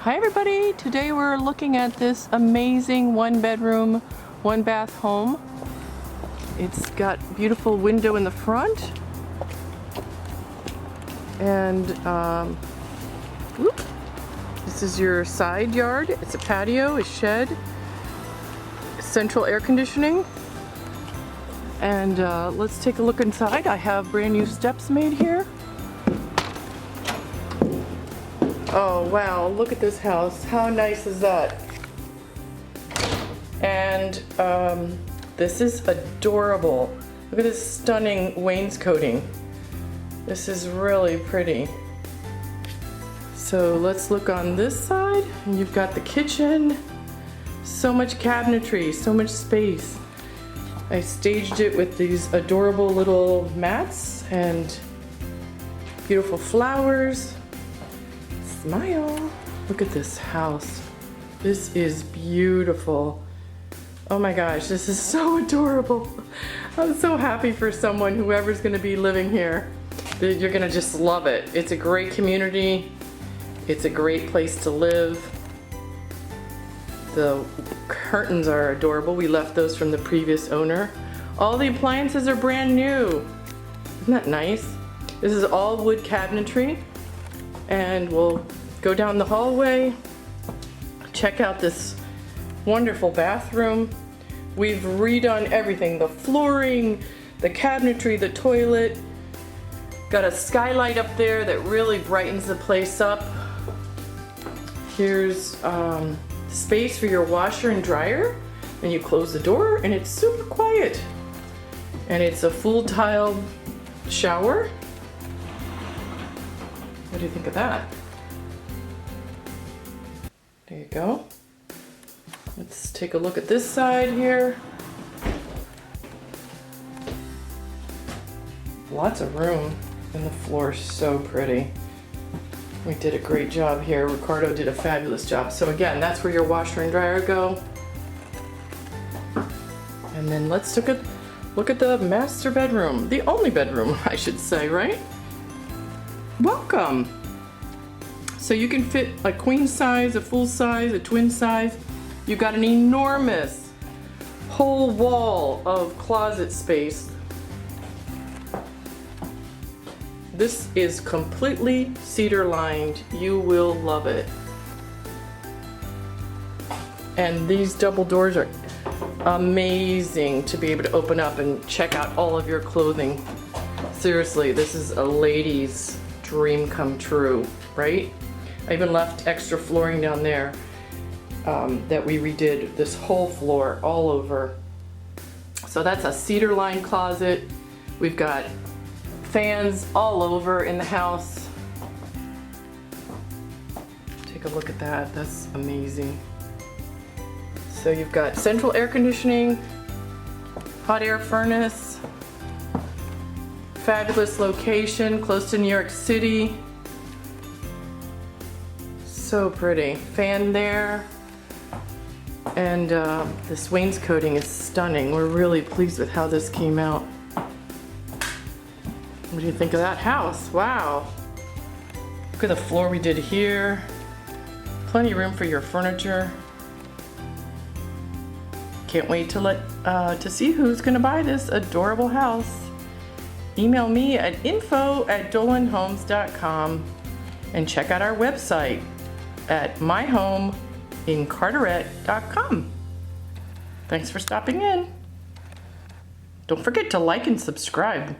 Hi everybody, today we're looking at this amazing 1-bedroom, 1-bath home. It's got beautiful window in the front and this is your side yard. It's a patio, a shed, central air conditioning, and let's take a look inside. I have brand new steps made here. Oh wow, look at this house. How nice is that? And this is adorable. Look at this stunning wainscoting. This is really pretty. So let's look on this side. And you've got the kitchen. So much cabinetry, so much space. I staged it with these adorable little mats and beautiful flowers. Smile. Look at this house. This is beautiful. Oh my gosh, this is so adorable. I'm so happy for someone, whoever's gonna be living here. You're gonna just love it. It's a great community. It's a great place to live. The curtains are adorable. We left those from the previous owner. All the appliances are brand new. Isn't that nice? This is all wood cabinetry. And we'll go down the hallway, check out this wonderful bathroom. We've redone everything, the flooring, the cabinetry, the toilet. Got a skylight up there that really brightens the place up. Here's space for your washer and dryer. And you close the door and it's super quiet. And it's a full tile shower. What do you think of that? There you go. Let's take a look at this side here. Lots of room, and the floor is so pretty. We did a great job here. Ricardo did a fabulous job. So again, that's where your washer and dryer go. And then let's look at the master bedroom. The only bedroom, I should say, right? Welcome. So you can fit a queen size, a full size, a twin size. You've got an enormous whole wall of closet space. This is completely cedar lined. You will love it. And these double doors are amazing to be able to open up and check out all of your clothing. Seriously, this is a lady's dream come true, right? I even left extra flooring down there that we redid this whole floor all over. So that's a cedar-lined closet. We've got fans all over in the house. Take a look at that. That's amazing. So you've got central air conditioning, hot air furnace, fabulous location, close to New York City. So pretty. Fan there. And this wainscoting is stunning. We're really pleased with how this came out. What do you think of that house? Wow. Look at the floor we did here. Plenty of room for your furniture. Can't wait to see who's gonna buy this adorable house. Email me at info@dolanhomes.com and check out our website at myhomeincarteret.com. Thanks for stopping in. Don't forget to like and subscribe.